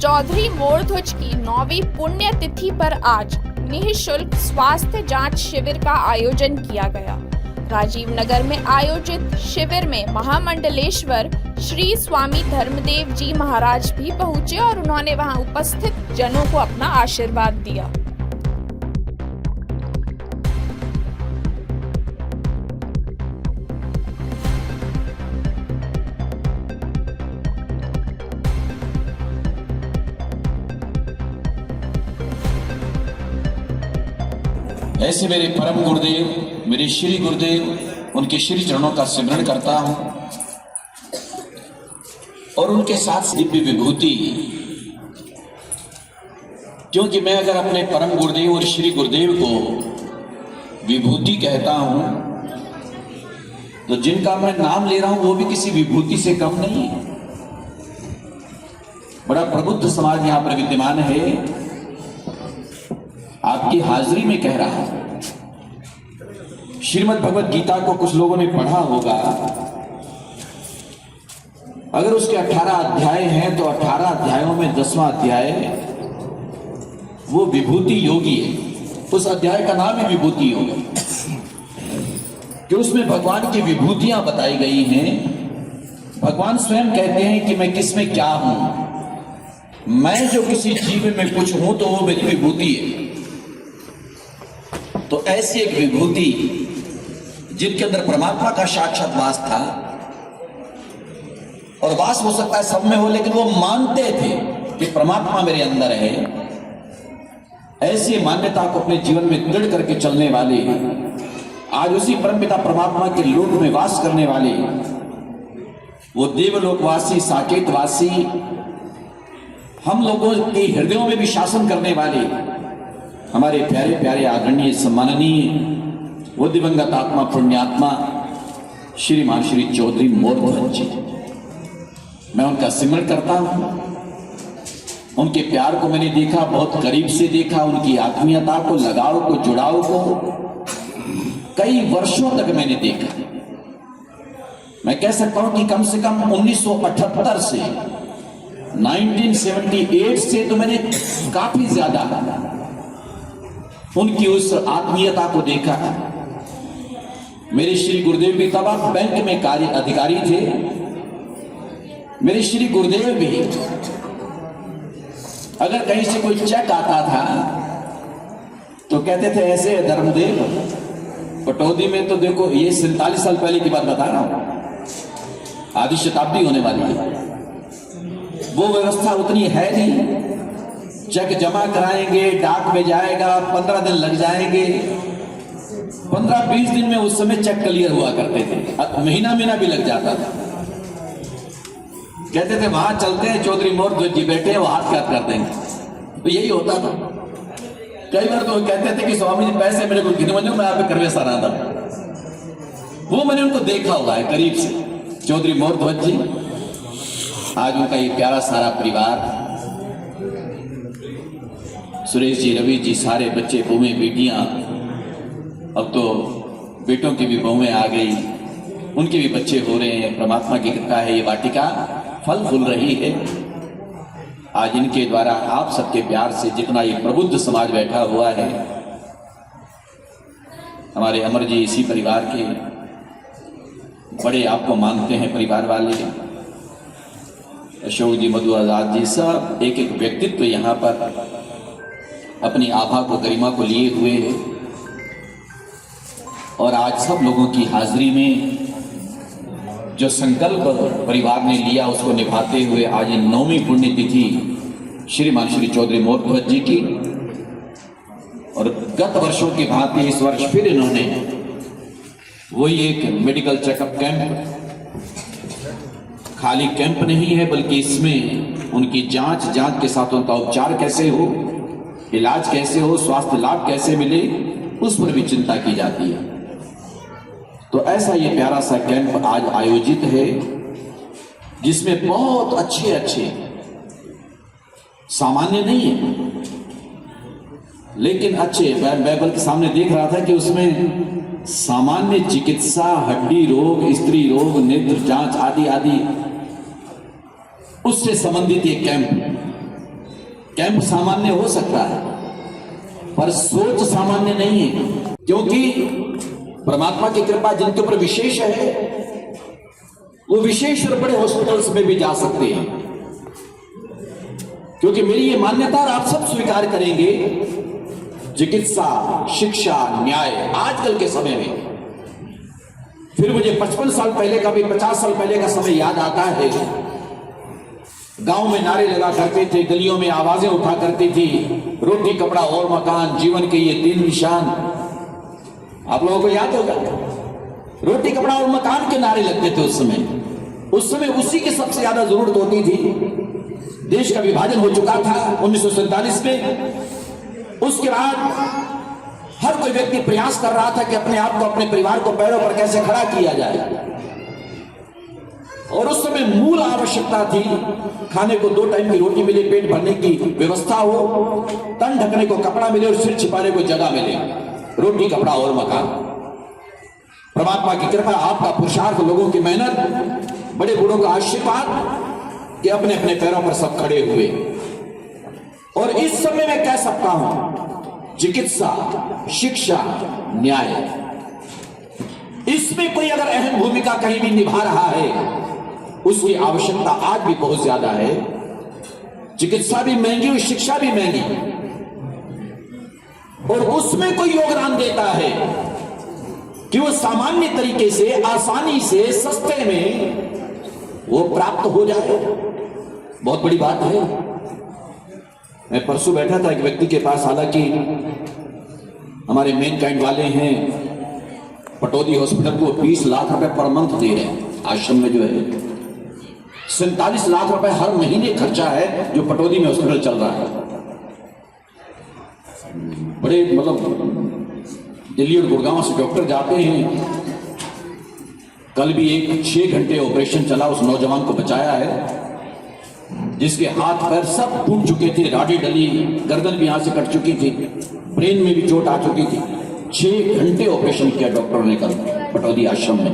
चौधरी मोरध्वज की 9वीं पुण्यतिथि पर आज निःशुल्क स्वास्थ्य जांच शिविर का आयोजन किया गया। राजीव नगर में आयोजित शिविर में महामंडलेश्वर श्री स्वामी धर्मदेव जी महाराज भी पहुंचे और उन्होंने वहां उपस्थित जनों को अपना आशीर्वाद दिया। ऐसे मेरे परम गुरुदेव, मेरे श्री गुरुदेव, उनके श्री चरणों का सिमरण करता हूं और उनके साथ दिव्य विभूति, क्योंकि मैं अगर अपने परम गुरुदेव और श्री गुरुदेव को विभूति कहता हूं तो जिनका मैं नाम ले रहा हूं वो भी किसी विभूति से कम नहीं है। बड़ा प्रबुद्ध समाज यहां पर विद्यमान है, आपकी हाजिरी में कह रहा है। श्रीमद् भगवत गीता को कुछ लोगों ने पढ़ा होगा। अगर उसके 18 अध्याय हैं तो 18 अध्यायों में 10वां अध्याय वो विभूति योगी है। उस अध्याय का नाम है विभूति योगी, कि उसमें भगवान की विभूतियां बताई गई हैं। भगवान स्वयं कहते हैं कि मैं किस में क्या हूं, मैं जो किसी जीव में कुछ हूं तो वो मेरी विभूति है। तो ऐसी एक विभूति जिनके अंदर परमात्मा का साक्षात वास था, और वास हो सकता है सब में हो, लेकिन वो मानते थे कि परमात्मा मेरे अंदर है। ऐसी मान्यता को अपने जीवन में दृढ़ करके चलने वाले, आज उसी परमपिता परमात्मा के लोक में वास करने वाले, वो देवलोकवासी, साकेतवासी, हम लोगों के हृदयों में भी शासन करने वाले हमारे प्यारे प्यारे आदरणीय सम्माननीय वो दिवंगत आत्मा पुण्यात्मा श्रीमान श्री चौधरी मोरध्वज जी, मैं उनका सिमरण करता हूं। उनके प्यार को मैंने देखा, बहुत करीब से देखा, उनकी आत्मीयता को, लगाव को, जुड़ाव को कई वर्षों तक मैंने देखा। मैं कह सकता हूं कि कम से कम 1978 से 1978 से तो मैंने काफी ज्यादा उनकी उस आत्मीयता को देखा। मेरे श्री गुरुदेव भी तब आप बैंक में कार्य अधिकारी थे। मेरे श्री गुरुदेव भी अगर कहीं से कोई चेक आता था तो कहते थे ऐसे धर्मदेव, पटौदी में तो देखो, ये 47 साल पहले की बात बता रहा हूं, आधी शताब्दी होने वाली है। वो व्यवस्था उतनी है नहीं, चेक जमा कराएंगे, डाक में जाएगा, 15 दिन लग जाएंगे। 15-20 दिन में उस समय चेक क्लियर हुआ करते थे, महीना भी लग जाता था। कहते थे वहां चलते हैं, चौधरी मोरध्वज जी बैठे हैं, वो हाथ हाथ कर देंगे। तो यही होता था। कई बार तो कहते थे कि स्वामी जी पैसे मेरे को गिनवाइए, मैं आप करवे सारा था। वो मैंने उनको देखा हुआ है करीब से, चौधरी मोरध्वज जी। आज उनका ये प्यारा सारा परिवार, सुरेश जी, रवि जी, सारे बच्चे, बहुएं, बेटियां, अब तो बेटों की भी बहुएं आ गई, उनके भी बच्चे हो रहे हैं। परमात्मा की कृपा है, ये वाटिका फल फूल रही है। आज इनके द्वारा आप सबके प्यार से जितना ये प्रबुद्ध समाज बैठा हुआ है, हमारे अमर जी इसी परिवार के बड़े आपको मानते हैं परिवार वाले, अशोक जी, मधु आजाद जी, सब एक एक व्यक्तित्व यहाँ पर अपनी आभा को, गरिमा को लिए हुए हैं। और आज सब लोगों की हाजिरी में जो संकल्प परिवार ने लिया उसको निभाते हुए आज 9वीं पुण्यतिथि श्रीमान श्री चौधरी मोरध्वज जी की, और गत वर्षों की भांति इस वर्ष फिर इन्होंने वही एक मेडिकल चेकअप कैंप, खाली कैंप नहीं है बल्कि इसमें उनकी जांच के साथ उनका उपचार कैसे हो, इलाज कैसे हो, स्वास्थ्य लाभ कैसे मिले, उस पर भी चिंता की जाती है। तो ऐसा ये प्यारा सा कैंप आज आयोजित है, जिसमें बहुत अच्छे अच्छे, सामान्य नहीं है लेकिन अच्छे, मैं बल्कि सामने देख रहा था कि उसमें सामान्य चिकित्सा, हड्डी रोग, स्त्री रोग, नेत्र जांच आदि आदि उससे संबंधित ये कैंप कैंप सामान्य हो सकता है, पर सोच सामान्य नहीं है, क्योंकि परमात्मा की कृपा जिनके ऊपर विशेष है वो विशेष और बड़े हॉस्पिटल्स में भी जा सकते हैं। क्योंकि मेरी ये मान्यता और आप सब स्वीकार करेंगे, चिकित्सा, शिक्षा, न्याय आजकल के समय में, फिर मुझे 55 साल पहले का भी 50 साल पहले का समय याद आता है। गांव में नारे लगा करते थे, गलियों में आवाजें उठा करती थी, रोटी कपड़ा और मकान, जीवन के ये 3 निशान। आप लोगों को याद होगा, रोटी कपड़ा और मकान के नारे लगते थे उस समय। उस समय उसी की सबसे ज्यादा जरूरत होती थी। देश का विभाजन हो चुका था 1947 में। उसके बाद हर कोई व्यक्ति प्रयास कर रहा था कि अपने आप को, अपने परिवार को पैरों पर कैसे खड़ा किया जाए। और उस समय मूल आवश्यकता थी, खाने को 2 टाइम की रोटी मिले, पेट भरने की व्यवस्था हो, तन ढकने को कपड़ा मिले और सिर छिपाने को जगह मिले। रोटी कपड़ा और मकान। परमात्मा की कृपा, आपका पुरुषार्थ, लोगों की मेहनत, बड़े बूढ़ों का आशीर्वाद कि अपने अपने पैरों पर सब खड़े हुए। और इस समय मैं कह सकता हूं, चिकित्सा, शिक्षा, न्याय, इसमें कोई अगर अहम भूमिका कहीं भी निभा रहा है, उसकी आवश्यकता आज भी बहुत ज्यादा है। चिकित्सा भी महंगी और शिक्षा भी महंगी, और उसमें कोई योगदान देता है कि वो सामान्य तरीके से, आसानी से, सस्ते में वो प्राप्त हो जाए, बहुत बड़ी बात है। मैं परसों बैठा था एक व्यक्ति के पास, हालांकि हमारे मेन काइंड वाले हैं पटौदी हॉस्पिटल को 20 लाख रुपए पर मंथ दे रहे हैं। आश्रम में जो है 47 लाख रुपए हर महीने खर्चा है जो पटौदी में हॉस्पिटल चल रहा है। बड़े मतलब दिल्ली और गुड़गांव से डॉक्टर जाते हैं। कल भी एक 6 घंटे ऑपरेशन चला, उस नौजवान को बचाया है जिसके हाथ पैर सब टूट चुके थे, राडी डली, गर्दन भी यहां से कट चुकी थी, ब्रेन में भी चोट आ चुकी थी। 6 घंटे ऑपरेशन किया डॉक्टरों ने कल पटौदी आश्रम में।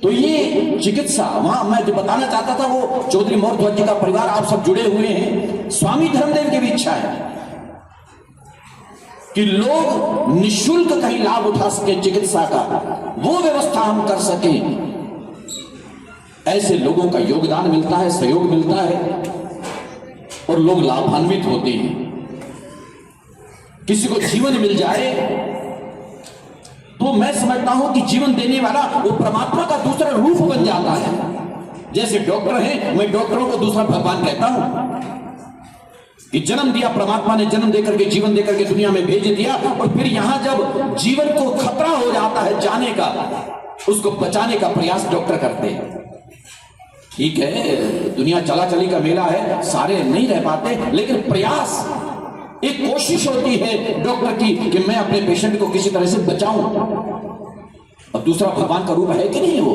तो ये चिकित्सा, वहां मैं जो बताना चाहता था, वो चौधरी मोहर ध्वज जी का परिवार आप सब जुड़े हुए हैं। स्वामी धर्मदेव की भी इच्छा है कि लोग निःशुल्क कहीं लाभ उठा सके चिकित्सा का, वो व्यवस्था हम कर सकें। ऐसे लोगों का योगदान मिलता है, सहयोग मिलता है और लोग लाभान्वित होते हैं। किसी को जीवन मिल जाए तो मैं समझता हूं कि जीवन देने वाला वो परमात्मा का दूसरा रूप बन जाता है। जैसे डॉक्टर हैं, मैं डॉक्टरों को दूसरा भगवान कहता हूं कि जन्म दिया परमात्मा ने, जन्म देकर के, जीवन देकर के दुनिया में भेज दिया, और फिर यहां जब जीवन को खतरा हो जाता है जाने का, उसको बचाने का प्रयास डॉक्टर करते हैं। ठीक है, दुनिया चला चली का मेला है, सारे नहीं रह पाते, लेकिन प्रयास, एक कोशिश होती है डॉक्टर की कि मैं अपने पेशेंट को किसी तरह से बचाऊं। अब दूसरा भगवान का रूप है कि नहीं वो?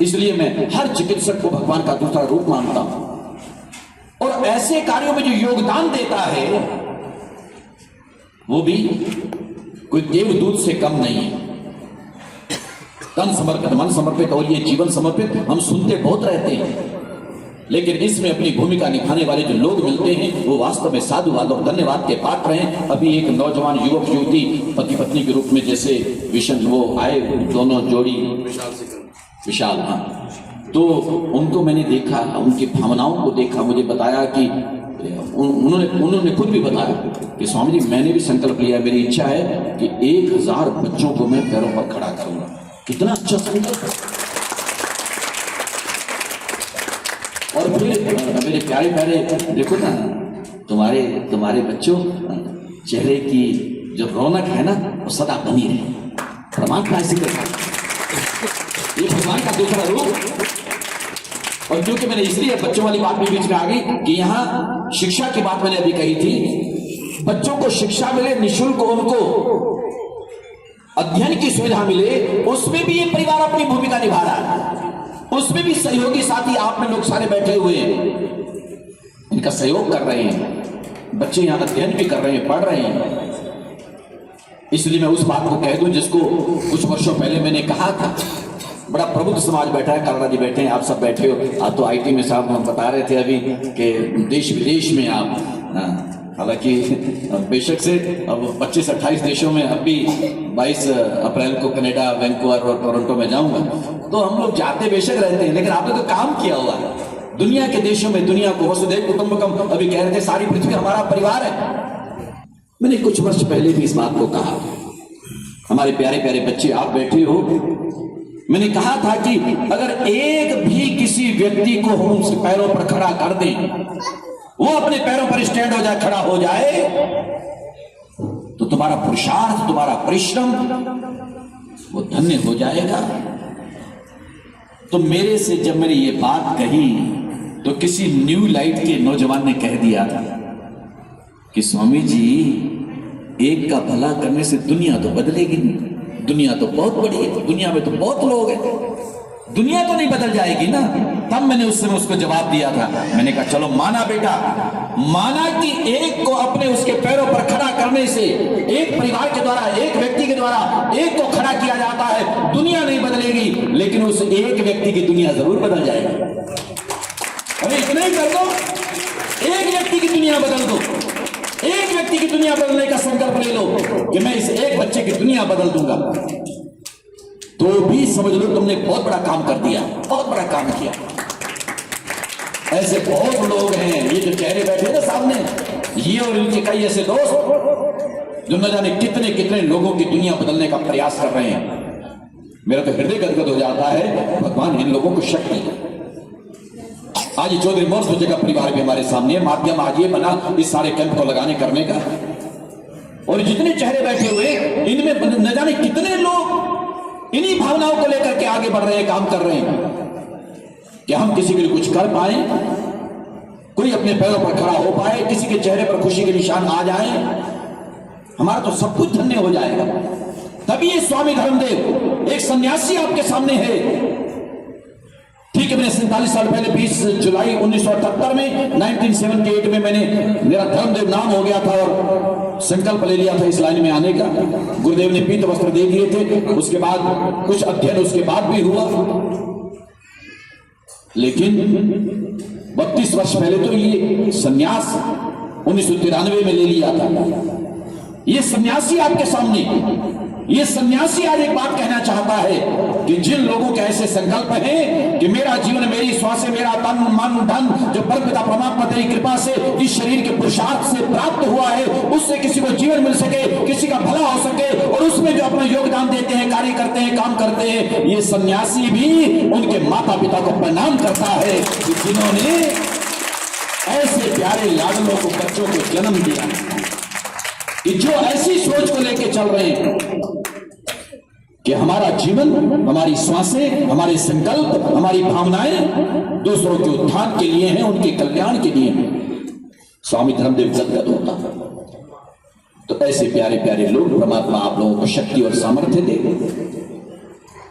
इसलिए मैं हर चिकित्सक को भगवान का दूसरा रूप मानता हूं। और ऐसे कार्यों में जो योगदान देता है वो भी कोई देवदूत से कम नहीं है। तन समर्पित, मन समर्पित और ये जीवन समर्पित हम सुनते बहुत रहते हैं, लेकिन इसमें अपनी भूमिका निभाने वाले जो लोग मिलते हैं वो वास्तव में साधुवाद और धन्यवाद के पात्र हैं। अभी एक नौजवान युवक युवती पति पत्नी के रूप में जैसे विशन वो आए, दोनों जोड़ी, विशाल, हाँ, तो उनको मैंने देखा, उनकी भावनाओं को देखा। मुझे बताया कि उन्होंने खुद भी बताया कि स्वामी जी, मैंने भी संकल्प लिया, मेरी इच्छा है कि 1000 बच्चों को मैं पैरों पर खड़ा करूंगा। कितना अच्छा संकल्प है। और फिर मेरे प्यारे प्यारे, देखो ना, तुम्हारे बच्चों चेहरे की जो रौनक है ना वो सदा बनी रहे। परमात्मा ऐसी करता है, ये भगवान का दूसरा रूप। और क्योंकि मैंने इसलिए बच्चों वाली बात भी बीच में आ गई कि यहाँ शिक्षा की बात मैंने अभी कही थी, बच्चों को शिक्षा मिले, निःशुल्क उनको अध्ययन की सुविधा मिले, उसमें भी ये परिवार अपनी भूमिका निभा रहा है। उसमें भी सहयोगी साथी आप में लोग सारे बैठे हुए हैं, इनका सहयोग कर रहे हैं। बच्चे यहां अध्ययन भी कर रहे हैं, पढ़ रहे हैं। इसलिए मैं उस बात को कह दूं जिसको कुछ वर्षों पहले मैंने कहा था बड़ा प्रबुद्ध समाज बैठा है, कालरा जी बैठे हैं, आप सब बैठे हो। आप तो आईटी में साहब हम बता रहे थे अभी कि देश विदेश में आप, हालांकि बेशक से अब 25-28 देशों में, अब भी 22 अप्रैल को कनाडा, वैंकूवर और टोरंटो में जाऊंगा। तो हम लोग जाते बेशक रहते हैं, लेकिन आपने तो काम किया हुआ है दुनिया के देशों में। दुनिया को वसुधैव कुटुंबकम अभी कह रहे थे, सारी पृथ्वी हमारा परिवार है। मैंने कुछ वर्ष पहले भी इस बात को कहा। हमारे प्यारे प्यारे बच्चे आप बैठे हो, मैंने कहा था कि अगर एक भी किसी व्यक्ति को हम उसके पैरों पर खड़ा कर दें, वो अपने पैरों पर स्टैंड हो जाए, खड़ा हो जाए, तो तुम्हारा पुरुषार्थ, तुम्हारा परिश्रम वो धन्य हो जाएगा। तो मेरे से जब मैंने ये बात कही तो किसी न्यू लाइट के नौजवान ने कह दिया था कि स्वामी जी, एक का भला करने से दुनिया तो बदलेगी नहीं। दुनिया तो बहुत बड़ी है, दुनिया में तो बहुत लोग हैं, दुनिया तो नहीं बदल जाएगी ना। तब मैंने उस समय उसको जवाब दिया था, मैंने कहा चलो माना बेटा, माना कि एक को अपने उसके पैरों पर खड़ा करने से, एक परिवार के द्वारा, एक व्यक्ति के द्वारा एक को खड़ा किया जाता है, दुनिया नहीं बदलेगी, लेकिन उस एक व्यक्ति की दुनिया जरूर बदल जाएगी। अरे इतना ही कर दो, एक व्यक्ति की दुनिया बदल दो, एक व्यक्ति की दुनिया बदलने का संकल्प ले लो कि मैं इस एक बच्चे की दुनिया बदल दूंगा, तो भी समझ लो तुमने बहुत बड़ा काम कर दिया, बहुत बड़ा काम किया। ऐसे बहुत लोग हैं, ये जो चेहरे बैठे ना सामने, ये और इनके कई ऐसे दोस्त जो न जाने कितने कितने लोगों की दुनिया बदलने का प्रयास कर रहे हैं। मेरा तो हृदय गदगद हो जाता है, भगवान इन लोगों को शक्ति। आज चौधरी मोर ध्वज का परिवार भी हमारे सामने है, माध्यम आज ये बना इस सारे कैंप को लगाने करने का। और जितने चेहरे बैठे हुए, इनमें न जाने कितने लोग इन्हीं भावनाओं को लेकर के आगे बढ़ रहे हैं, काम कर रहे हैं कि हम किसी के लिए कुछ कर पाए, कोई अपने पैरों पर खड़ा हो पाए, किसी के चेहरे पर खुशी के निशान आ जाए, हमारा तो सब कुछ धन्य हो जाएगा। तभी ये स्वामी धर्मदेव एक सन्यासी आपके सामने है। ठीक है, मैंने 47 साल पहले 20 जुलाई 1978 में 1978 में मैंने, मेरा धर्मदेव नाम हो गया था और संकल्प ले लिया था इस लाइन में आने का। गुरुदेव ने पीत वस्त्र दे दिए थे, उसके बाद कुछ अध्ययन उसके बाद भी हुआ, लेकिन 32 वर्ष पहले तो ये सन्यास 1993 में ले लिया था। ये सन्यासी आपके सामने, ये सन्यासी आज एक बात कहना चाहता है कि जिन लोगों के ऐसे संकल्प हैं कि मेरा जीवन, मेरी श्वासें, मेरा तन मन धन जो परमपिता परमात्मा तेरी कृपा से इस शरीर के पुरुषार्थ से प्राप्त हुआ है, उससे किसी को जीवन मिल सके, किसी का भला हो सके, और उसमें जो अपना योगदान देते हैं, कार्य करते हैं, काम करते हैं, ये सन्यासी भी उनके माता पिता को प्रणाम करता है कि जिन्होंने ऐसे प्यारे लाडलों को, बच्चों को जन्म दिया, कि जो ऐसी सोच को लेकर चल रहे हैं कि हमारा जीवन, हमारी श्वासें, हमारे संकल्प, हमारी भावनाएं दूसरों के उत्थान के लिए हैं, उनके कल्याण के लिए हैं। स्वामी धर्मदेव गदगद होता। तो ऐसे प्यारे प्यारे लोग, परमात्मा आप लोगों को शक्ति और सामर्थ्य दे।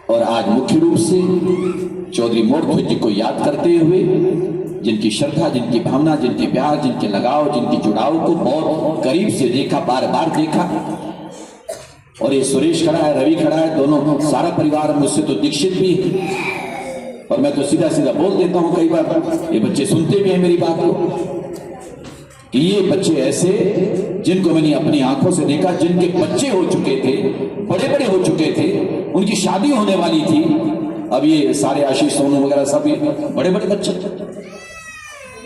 और आज मुख्य रूप से चौधरी मोर ध्वज जी को याद करते हुए, जिनकी श्रद्धा, जिनकी भावना, जिनके प्यार, जिनके लगाव, जिनकी जुड़ाव को बहुत करीब से देखा, बार बार देखा। और ये सुरेश खड़ा है, रवि खड़ा है, दोनों, सारा परिवार मुझसे तो दीक्षित भी है। और मैं तो सीधा सीधा बोल देता हूं कई बार, ये बच्चे सुनते भी हैं मेरी बात को, कि ये बच्चे ऐसे जिनको मैंने अपनी आंखों से देखा, जिनके बच्चे हो चुके थे, बड़े बड़े हो चुके थे, उनकी शादी होने वाली थी। अब ये सारे आशीष, सोनू वगैरह सब बड़े बड़े बच्चे,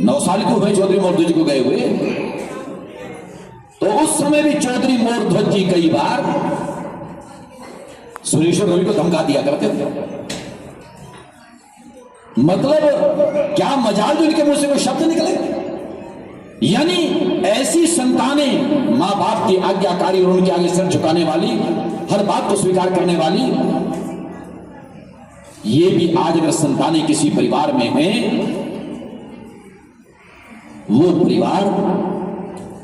9 साल के हुए चौधरी मोर ध्वज को गए हुए। तो उस समय भी चौधरी मोर ध्वज जी कई बार सुरेश और रवि को धमका दिया करते थे। मतलब क्या मजाल जो इनके मुंह से कोई शब्द निकले। यानी ऐसी संतानें, मां बाप की आज्ञाकारी और उनके आगे सिर झुकाने वाली, हर बात को स्वीकार करने वाली, ये भी आज अगर संतानें किसी परिवार में हैं, वो परिवार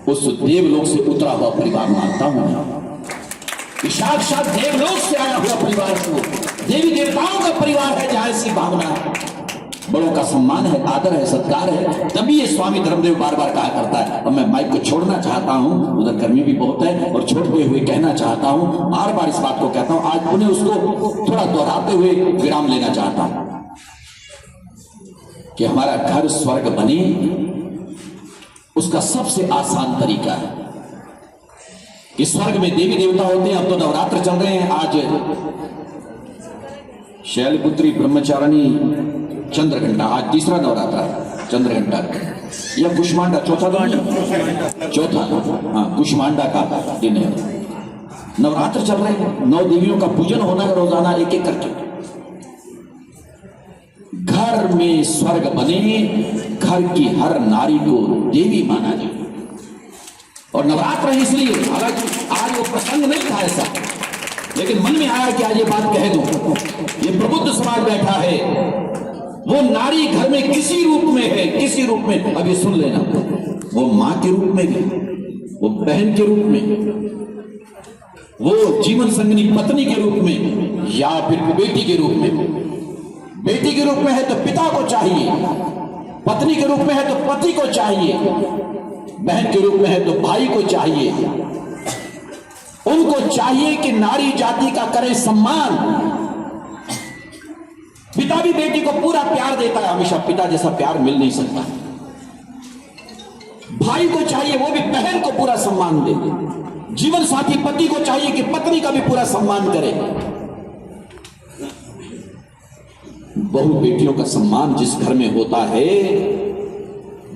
उस देवलोक से उतरा हुआ परिवार मानता हूं कि साक्षात देवलोक से आया हुआ परिवार को, देवी देवताओं का परिवार है जहां ऐसी भावना है। बड़ों का सम्मान है, आदर है, सत्कार है। तभी ये स्वामी धर्मदेव बार बार कहा करता है। अब मैं माइक को छोड़ना चाहता हूं, उधर गर्मी भी बहुत है, और छोड़ते हुए कहना चाहता हूं, बार बार इस बात को कहता हूं, आज पुनः उसको थोड़ा दोहराते हुए विराम लेना चाहता हूं कि हमारा घर स्वर्ग बने, उसका सबसे आसान तरीका है कि स्वर्ग में देवी देवता होते हैं। अब तो नवरात्र चल रहे हैं। आज शैलपुत्री ब्रह्मचारिणी चंद्रघंटा, आज तीसरा नवरात्र है चंद्रघंटा, या कुष्मांडा चौथा दिन, चौथा, हाँ कुष्मांडा का दिन है। नवरात्र चल रहे हैं, 9 देवियों का पूजन होना है रोजाना एक एक करके। घर में स्वर्ग बने, घर की हर नारी को देवी माना जाए। और नवरात्र है इसलिए, हालांकि आज वो प्रसंग नहीं था ऐसा, लेकिन मन में आया कि आज ये बात कह दूं। ये प्रबुद्ध समाज बैठा है, वो नारी घर में किसी रूप में है, किसी रूप में, अब ये सुन लेना, वो मां के रूप में भी, वो बहन के रूप में, वो जीवन संगनी पत्नी के रूप में, या फिर बेटी के रूप में। बेटी के रूप में है तो पिता को चाहिए, पत्नी के रूप में है तो पति को चाहिए, बहन के रूप में है तो भाई को चाहिए। उनको चाहिए कि नारी जाति का करे सम्मान। पिता भी बेटी को पूरा प्यार देता है, हमेशा पिता जैसा प्यार मिल नहीं सकता। भाई को चाहिए वो भी बहन को पूरा सम्मान दे। जीवन साथी पति को चाहिए कि पत्नी का भी पूरा सम्मान करे। बहु बेटियों का सम्मान जिस घर में होता है,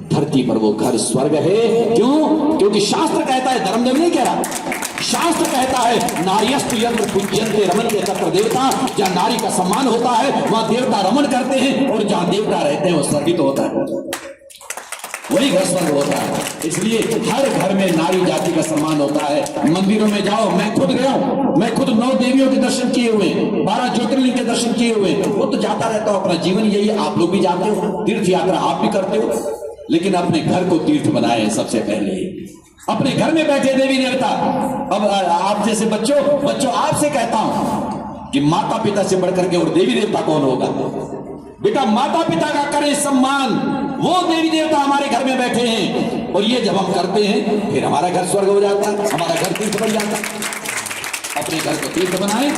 धरती पर वो घर स्वर्ग है। क्यों? क्योंकि शास्त्र कहता है, धर्मदेव नहीं कह रहा, शास्त्र कहता है नार्यस्तु यत्र पूज्यन्ते रमन्ते तत्र देवता। जहां नारी का सम्मान होता है वहां देवता रमन करते हैं, और जहां देवता रहते हैं वो स्वर्गित होता है, वही घर स्वर्ग होता है। इसलिए हर घर में नारी जाति का सम्मान होता है। मंदिरों में जाओ, मैं खुद गया हूं, मैं खुद 9 देवियों के दर्शन किए हुए, 12 ज्योतिर्लिंग के दर्शन किए हुए, वो तो जाता रहता हूं, अपना जीवन यही है। आप लोग भी जाते हो, तीर्थ यात्रा आप भी करते हो, लेकिन अपने घर को तीर्थ बनाए सबसे पहले। अपने घर में बैठे देवी देवता। अब आप जैसे बच्चों आपसे कहता हूं कि माता पिता से बढ़कर के और देवी देवता कौन होगा? बेटा माता पिता का करें सम्मान, वो देवी देवता हमारे घर में बैठे हैं, और ये जब हम करते हैं फिर हमारा घर स्वर्ग हो जाता है, हमारा घर तीर्थ बन जाता है। अपने घर को तीर्थ बनाए,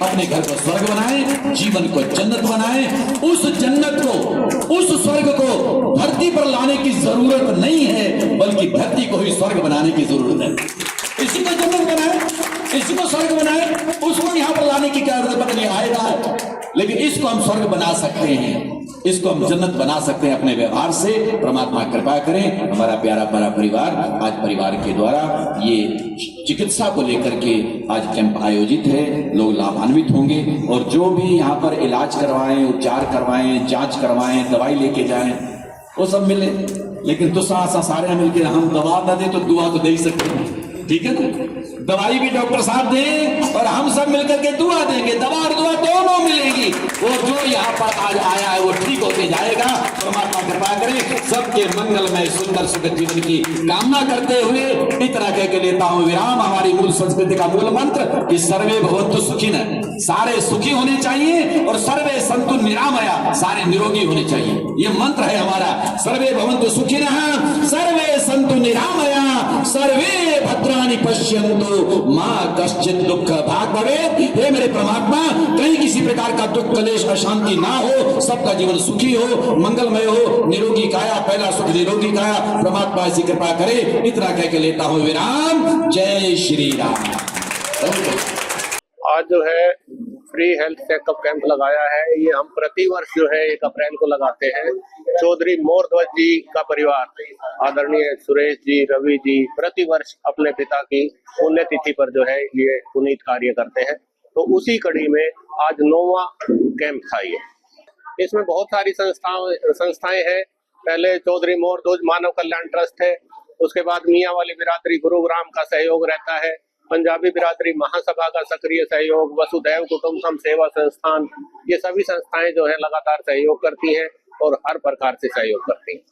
अपने घर को स्वर्ग बनाए, जीवन को जन्नत बनाए। उस जन्नत को, उस स्वर्ग को धरती पर लाने की जरूरत नहीं है, बल्कि धरती को ही स्वर्ग बनाने की जरूरत है। इसी को जन्नत बनाए, इसी को स्वर्ग बनाए, उसको यहाँ पर लाने की क्या जरूरत नहीं, आएगा। लेकिन इसको हम स्वर्ग बना सकते हैं, इसको हम जन्नत बना सकते हैं अपने व्यवहार से। परमात्मा कृपा करें। हमारा प्यारा प्यारा परिवार, आज परिवार के द्वारा ये चिकित्सा को लेकर के आज कैंप आयोजित है, लोग लाभान्वित होंगे, और जो भी यहाँ पर इलाज करवाएं, उपचार करवाएं, जांच करवाएं, दवाई लेके जाएं, वो सब मिले। लेकिन तो सारे मिलकर हम दवा ना दे तो दुआ तो दे ही सकते, ठीक है ना? दवाई भी डॉक्टर साहब दें और हम सब मिलकर के दुआ देंगे, दवा और दुआ दोनों मिलेगी। वो जो यहाँ पर आज आया है वो ठीक होके जाएगा। परमात्मा कृपा करे, सबके मंगलमय सुंदर सुखद जीवन की कामना करते हुए इतना कह के लेता हूँ विराम। हमारी मूल संस्कृति का मूल मंत्र कि सर्वे भवन्तु सुखिनः, सारे सुखी होने चाहिए, और सर्वे सन्तु निरामया, सारे निरोगी होने चाहिए। ये मंत्र है हमारा, सर्वे भवन्तु सुखिनः, सर्वे सन्तु निरामया, सर्वे भद्राणि पश्यन्तु मां कश्चित दुख भाग भवेत्। हे मेरे परमात्मा, कहीं किसी प्रकार का दुख कलेश अशांति ना हो, सबका जीवन सुखी हो, मंगलमय हो, निरोगी काया, पहला सुख निरोगी काया। परमात्मा ऐसी कृपा करे। इतना कह के लेता हूं विराम। जय श्री राम। आज जो है फ्री हेल्थ चेकअप कैंप लगाया है, ये हम प्रतिवर्ष जो है 1 अप्रैल को लगाते हैं। चौधरी मोरध्वज जी का परिवार, आदरणीय सुरेश जी, रवि जी, प्रतिवर्ष अपने पिता की पुण्यतिथि पर जो है ये पुनीत कार्य करते हैं। तो उसी कड़ी में आज 9वां कैंप था ये। इसमें बहुत सारी संस्थाएं हैं। पहले चौधरी मोरध्वज मानव कल्याण ट्रस्ट है, उसके बाद मियाँ वाली बिरादरी गुरुग्राम का सहयोग रहता है, पंजाबी बिरादरी महासभा का सक्रिय सहयोग, वसुधैव कुटुंबकम सेवा संस्थान, ये सभी संस्थाएं जो है लगातार सहयोग करती हैं और हर प्रकार से सहयोग करती हैं।